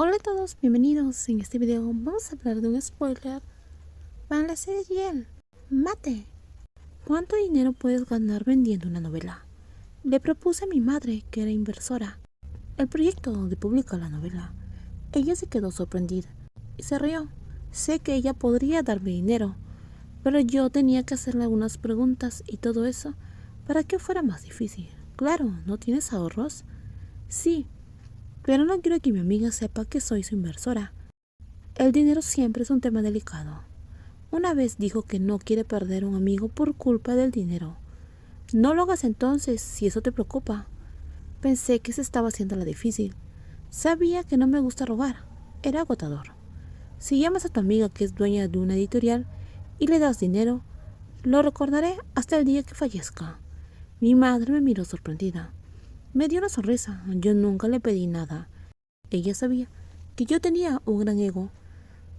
Hola a todos, bienvenidos. En este video vamos a hablar de un spoiler para la serie Yel. Mate. ¿Cuánto dinero puedes ganar vendiendo una novela? Le propuse a mi madre, que era inversora, el proyecto donde publica la novela. Ella se quedó sorprendida y se rió. Sé que ella podría darme dinero, pero yo tenía que hacerle algunas preguntas y todo eso para que fuera más difícil. Claro, ¿no tienes ahorros? Sí, pero no quiero que mi amiga sepa que soy su inversora. El dinero siempre es un tema delicado. Una vez dijo que no quiere perder un amigo por culpa del dinero. No lo hagas entonces, si eso te preocupa. Pensé que se estaba haciendo la difícil. Sabía que no me gusta robar. Era agotador. Si llamas a tu amiga que es dueña de una editorial y le das dinero, lo recordaré hasta el día que fallezca. Mi madre me miró sorprendida. Me dio una sonrisa. Yo nunca le pedí nada. Ella sabía que yo tenía un gran ego,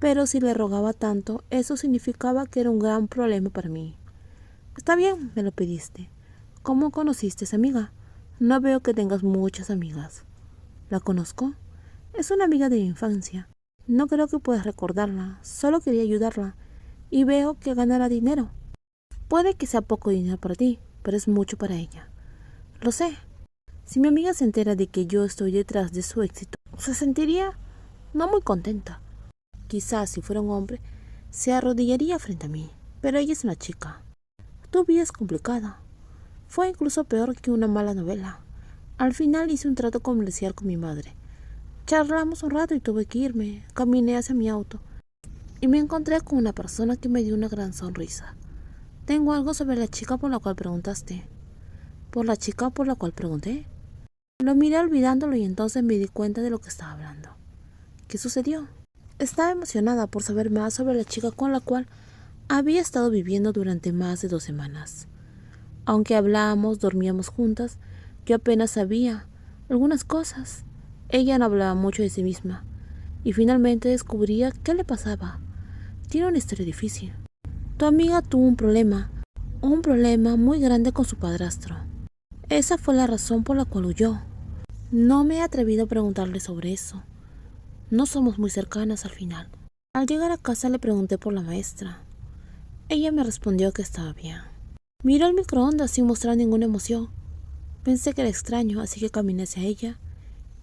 pero si le rogaba tanto, eso significaba que era un gran problema para mí. Está bien, me lo pediste. ¿Cómo conociste a esa amiga? No veo que tengas muchas amigas. ¿La conozco? Es una amiga de mi infancia. No creo que puedas recordarla, solo quería ayudarla, y veo que ganará dinero. Puede que sea poco dinero para ti, pero es mucho para ella. Lo sé. Si mi amiga se entera de que yo estoy detrás de su éxito, se sentiría no muy contenta. Quizás si fuera un hombre, se arrodillaría frente a mí, pero ella es una chica. Tu vida es complicada. Fue incluso peor que una mala novela. Al final hice un trato comercial con mi madre. Charlamos un rato y tuve que irme. Caminé hacia mi auto y me encontré con una persona que me dio una gran sonrisa. Tengo algo sobre la chica por la cual preguntaste. ¿Por la chica por la cual pregunté? Lo miré olvidándolo y entonces me di cuenta de lo que estaba hablando. ¿Qué sucedió? Estaba emocionada por saber más sobre la chica con la cual había estado viviendo durante más de 2 semanas. Aunque hablábamos, dormíamos juntas, yo apenas sabía algunas cosas. Ella no hablaba mucho de sí misma, y finalmente descubría qué le pasaba. Tiene una historia difícil. Tu amiga tuvo un problema muy grande con su padrastro. Esa fue la razón por la cual huyó. No me he atrevido a preguntarle sobre eso. No somos muy cercanas al final. Al llegar a casa le pregunté por la maestra. Ella me respondió que estaba bien. Miró el microondas sin mostrar ninguna emoción. Pensé que era extraño, así que caminé hacia ella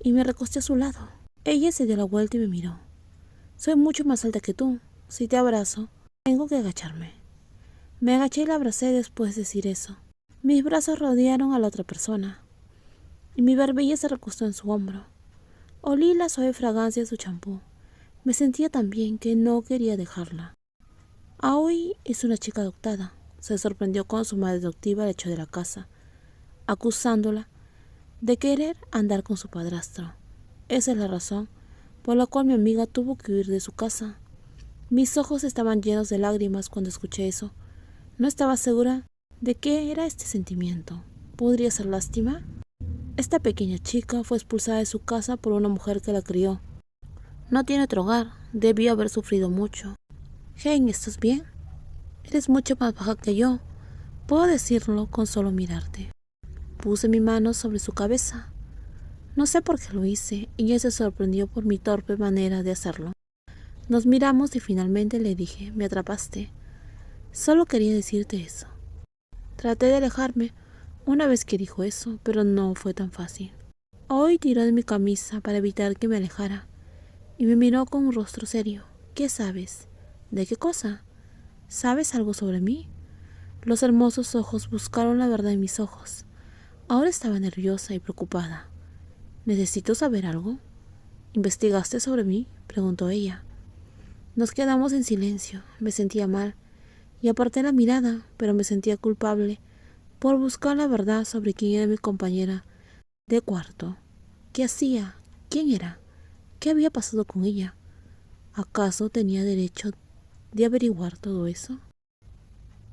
y me recosté a su lado. Ella se dio la vuelta y me miró. Soy mucho más alta que tú. Si te abrazo, tengo que agacharme. Me agaché y la abracé después de decir eso. Mis brazos rodearon a la otra persona y mi barbilla se recostó en su hombro. Olí la suave fragancia de su champú. Me sentía tan bien que no quería dejarla. Aoi es una chica adoptada. Se sorprendió cuando su madre adoptiva la echó de la casa, acusándola de querer andar con su padrastro. Esa es la razón por la cual mi amiga tuvo que huir de su casa. Mis ojos estaban llenos de lágrimas cuando escuché eso. No estaba segura de qué era este sentimiento. ¿Podría ser lástima? Esta pequeña chica fue expulsada de su casa por una mujer que la crió. No tiene otro hogar. Debió haber sufrido mucho. Hey, ¿estás bien? Eres mucho más baja que yo. Puedo decirlo con solo mirarte. Puse mi mano sobre su cabeza. No sé por qué lo hice, y ella se sorprendió por mi torpe manera de hacerlo. Nos miramos y finalmente le dije, me atrapaste. Solo quería decirte eso. Traté de alejarme una vez que dijo eso, pero no fue tan fácil. Hoy tiró de mi camisa para evitar que me alejara, y me miró con un rostro serio. ¿Qué sabes? ¿De qué cosa? ¿Sabes algo sobre mí? Los hermosos ojos buscaron la verdad en mis ojos. Ahora estaba nerviosa y preocupada. ¿Necesito saber algo? ¿Investigaste sobre mí?, preguntó ella. Nos quedamos en silencio. Me sentía mal y aparté la mirada, pero me sentía culpable por buscar la verdad sobre quién era mi compañera de cuarto. ¿Qué hacía? ¿Quién era? ¿Qué había pasado con ella? ¿Acaso tenía derecho de averiguar todo eso?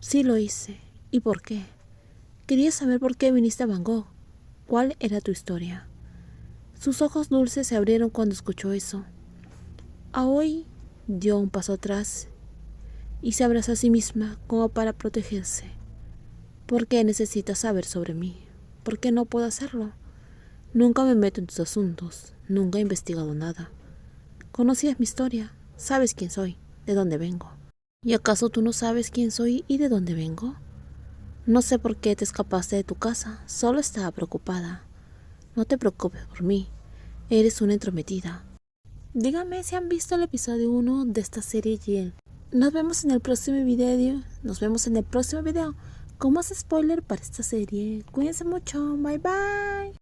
Sí lo hice. ¿Y por qué? Quería saber por qué viniste a Bangkok. ¿Cuál era tu historia? Sus ojos dulces se abrieron cuando escuchó eso. Aoi dio un paso atrás y se abrazó a sí misma como para protegerse. ¿Por qué necesitas saber sobre mí? ¿Por qué no puedo hacerlo? Nunca me meto en tus asuntos. Nunca he investigado nada. Conocías mi historia, sabes quién soy, de dónde vengo. ¿Y acaso tú no sabes quién soy y de dónde vengo? No sé por qué te escapaste de tu casa, solo estaba preocupada. No te preocupes por mí, eres una entrometida. Díganme si han visto el episodio 1 de esta serie Yel. Nos vemos en el próximo video. Con más spoiler para esta serie. Cuídense mucho. Bye bye.